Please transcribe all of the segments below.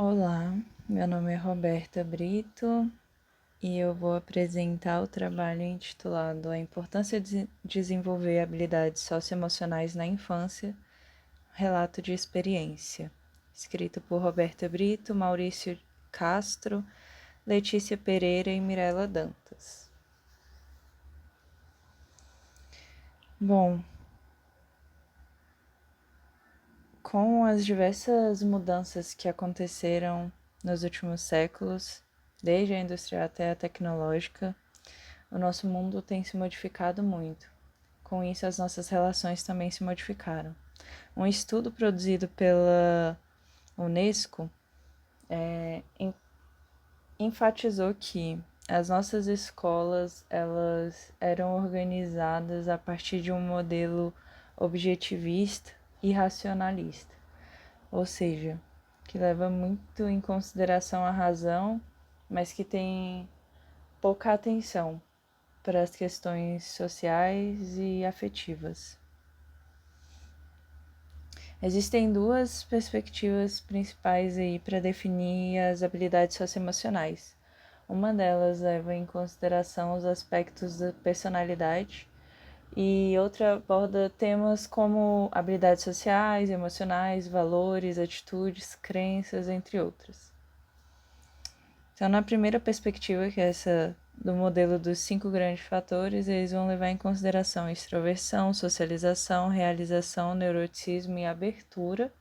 Olá, meu nome é Roberta Brito e eu vou apresentar o trabalho intitulado A Importância de Desenvolver Habilidades Socioemocionais na Infância, Relato de Experiência, escrito por Roberta Brito, Maurício Castro, Letícia Pereira e Mirela Dantas. Bom, com as diversas mudanças que aconteceram nos últimos séculos, desde a industrial até a tecnológica, o nosso mundo tem se modificado muito. Com isso, as nossas relações também se modificaram. Um estudo produzido pela Unesco enfatizou que as nossas escolas elas eram organizadas a partir de um modelo objetivista e racionalista, ou seja, que leva muito em consideração a razão, mas que tem pouca atenção para as questões sociais e afetivas. Existem duas perspectivas principais aí para definir as habilidades socioemocionais. Uma delas leva em consideração os aspectos da personalidade e outra aborda temas como habilidades sociais, emocionais, valores, atitudes, crenças, entre outras. Então, na primeira perspectiva, que é essa do modelo dos 5 grandes fatores, eles vão levar em consideração extroversão, socialização, realização, neuroticismo e abertura.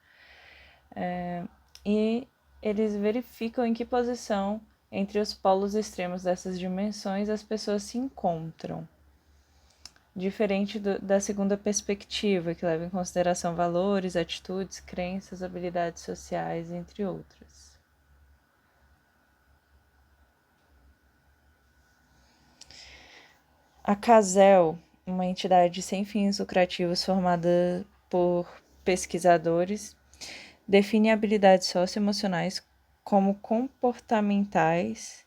E eles verificam em que posição entre os polos extremos dessas dimensões as pessoas se encontram. Diferente da segunda perspectiva, que leva em consideração valores, atitudes, crenças, habilidades sociais, entre outras. A CASEL, uma entidade sem fins lucrativos formada por pesquisadores, define habilidades socioemocionais como comportamentais,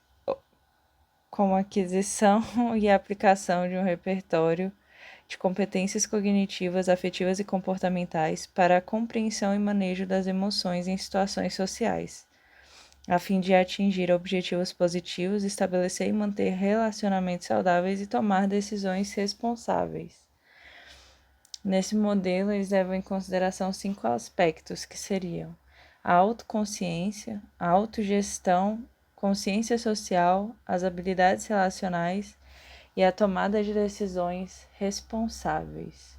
como aquisição e aplicação de um repertório de competências cognitivas, afetivas e comportamentais para a compreensão e manejo das emoções em situações sociais, a fim de atingir objetivos positivos, estabelecer e manter relacionamentos saudáveis e tomar decisões responsáveis. Nesse modelo, eles levam em consideração 5 aspectos, que seriam a autoconsciência, a autogestão, consciência social, as habilidades relacionais e a tomada de decisões responsáveis.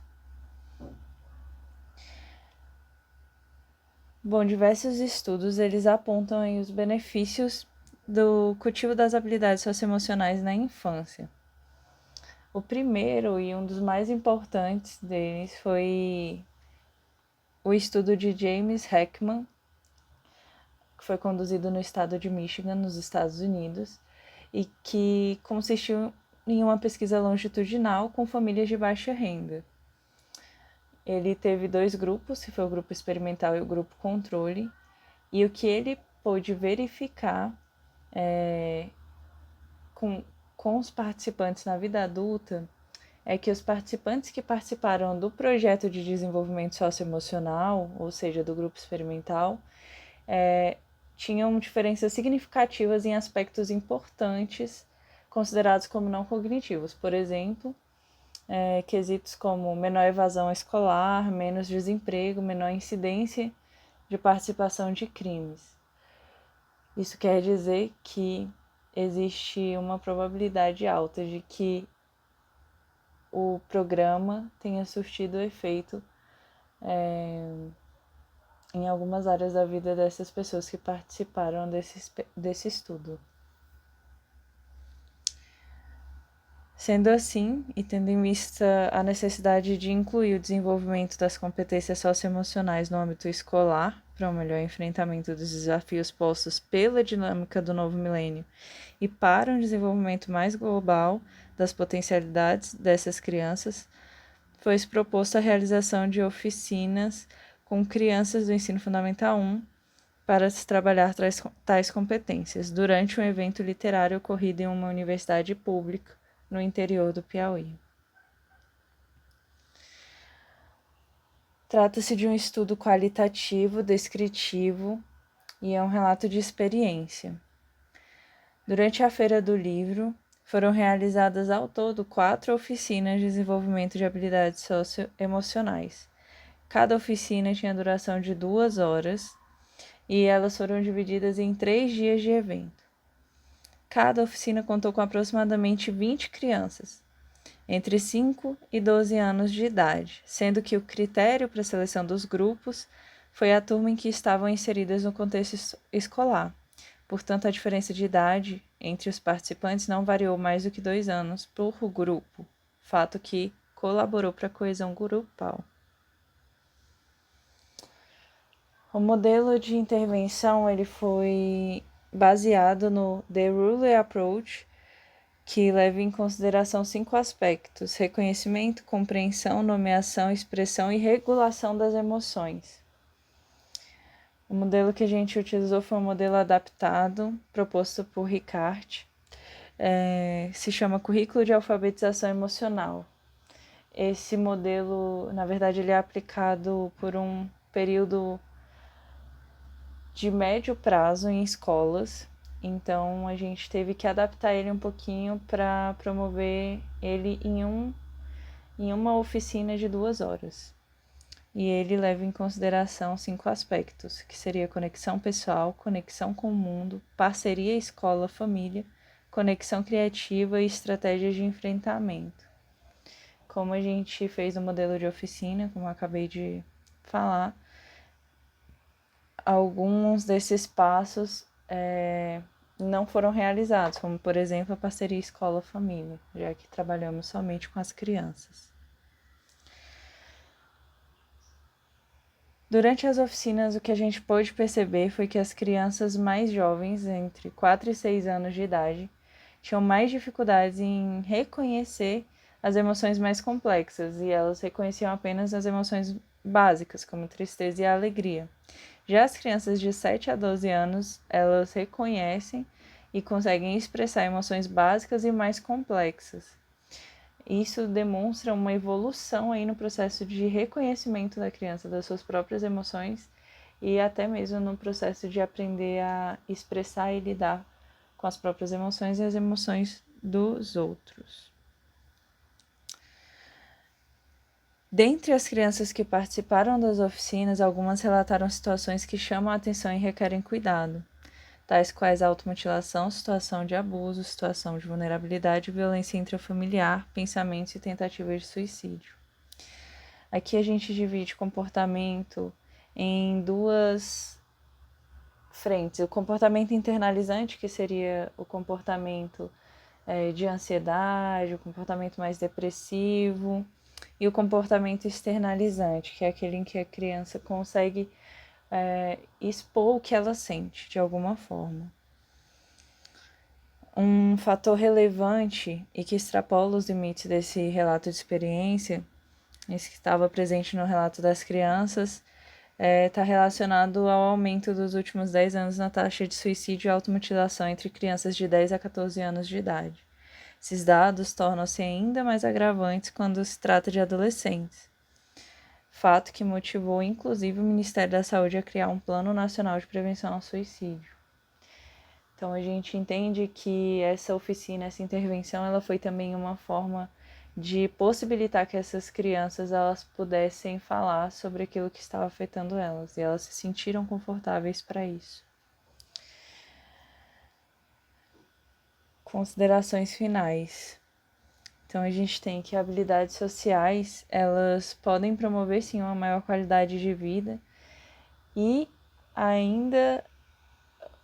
Bom, diversos estudos eles apontam aí os benefícios do cultivo das habilidades socioemocionais na infância. O primeiro e um dos mais importantes deles foi o estudo de James Heckman, que foi conduzido no estado de Michigan, nos Estados Unidos, e que consistiu em uma pesquisa longitudinal com famílias de baixa renda. Ele teve 2 grupos, que foi o grupo experimental e o grupo controle, e o que ele pôde verificar com os participantes na vida adulta é que os participantes que participaram do projeto de desenvolvimento socioemocional, ou seja, do grupo experimental, tinham diferenças significativas em aspectos importantes considerados como não cognitivos. Por exemplo, quesitos como menor evasão escolar, menos desemprego, menor incidência de participação de crimes. Isso quer dizer que existe uma probabilidade alta de que o programa tenha surtido efeito em algumas áreas da vida dessas pessoas que participaram desse estudo. Sendo assim, e tendo em vista a necessidade de incluir o desenvolvimento das competências socioemocionais no âmbito escolar, para um melhor enfrentamento dos desafios postos pela dinâmica do novo milênio e para um desenvolvimento mais global das potencialidades dessas crianças, foi proposta a realização de oficinas com crianças do ensino fundamental 1 para se trabalhar tais competências, durante um evento literário ocorrido em uma universidade pública no interior do Piauí. Trata-se de um estudo qualitativo, descritivo, e é um relato de experiência. Durante a Feira do Livro, foram realizadas ao todo 4 oficinas de desenvolvimento de habilidades socioemocionais. Cada oficina tinha duração de 2 horas e elas foram divididas em 3 dias de evento. Cada oficina contou com aproximadamente 20 crianças, entre 5 e 12 anos de idade, sendo que o critério para a seleção dos grupos foi a turma em que estavam inseridas no contexto escolar. Portanto, a diferença de idade entre os participantes não variou mais do que 2 anos por grupo, fato que colaborou para a coesão grupal. O modelo de intervenção ele foi baseado no The Ruler Approach, que leva em consideração 5 aspectos: reconhecimento, compreensão, nomeação, expressão e regulação das emoções. O modelo que a gente utilizou foi um modelo adaptado, proposto por Ricard, se chama Currículo de Alfabetização Emocional. Esse modelo, na verdade, ele é aplicado por um período de médio prazo em escolas, então a gente teve que adaptar ele um pouquinho para promover ele em uma oficina de 2 horas. E ele leva em consideração 5 aspectos, que seria conexão pessoal, conexão com o mundo, parceria escola-família, conexão criativa e estratégias de enfrentamento. Como a gente fez o modelo de oficina, como eu acabei de falar, alguns desses passos não foram realizados, como, por exemplo, a parceria escola-família, já que trabalhamos somente com as crianças. Durante as oficinas, o que a gente pôde perceber foi que as crianças mais jovens, entre 4 e 6 anos de idade, tinham mais dificuldades em reconhecer as emoções mais complexas e elas reconheciam apenas as emoções básicas, como tristeza e alegria. Já as crianças de 7 a 12 anos, elas reconhecem e conseguem expressar emoções básicas e mais complexas. Isso demonstra uma evolução aí no processo de reconhecimento da criança das suas próprias emoções e até mesmo no processo de aprender a expressar e lidar com as próprias emoções e as emoções dos outros. Dentre as crianças que participaram das oficinas, algumas relataram situações que chamam a atenção e requerem cuidado, tais quais automutilação, situação de abuso, situação de vulnerabilidade, violência intrafamiliar, pensamentos e tentativa de suicídio. Aqui a gente divide comportamento em 2 frentes. O comportamento internalizante, que seria o comportamento de ansiedade, o comportamento mais depressivo, e o comportamento externalizante, que é aquele em que a criança consegue expor o que ela sente, de alguma forma. Um fator relevante e que extrapola os limites desse relato de experiência, esse que estava presente no relato das crianças, está relacionado ao aumento dos últimos 10 anos na taxa de suicídio e automutilação entre crianças de 10 a 14 anos de idade. Esses dados tornam-se ainda mais agravantes quando se trata de adolescentes, fato que motivou inclusive o Ministério da Saúde a criar um Plano Nacional de Prevenção ao Suicídio. Então a gente entende que essa oficina, essa intervenção, ela foi também uma forma de possibilitar que essas crianças elas pudessem falar sobre aquilo que estava afetando elas, e elas se sentiram confortáveis para isso. Considerações finais. Então a gente tem que habilidades sociais, elas podem promover sim uma maior qualidade de vida e ainda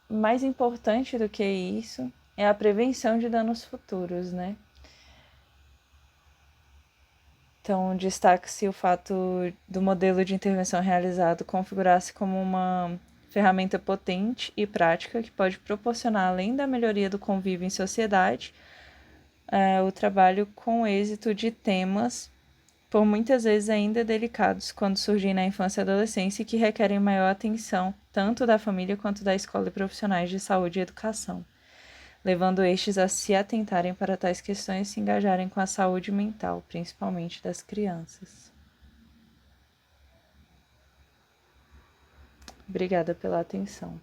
mais importante do que isso é a prevenção de danos futuros, né? Então, destaca-se o fato do modelo de intervenção realizado configurar-se como uma ferramenta potente e prática que pode proporcionar, além da melhoria do convívio em sociedade, o trabalho com êxito de temas, por muitas vezes ainda delicados, quando surgem na infância e adolescência e que requerem maior atenção, tanto da família quanto da escola e profissionais de saúde e educação, levando estes a se atentarem para tais questões e se engajarem com a saúde mental, principalmente das crianças. Obrigada pela atenção.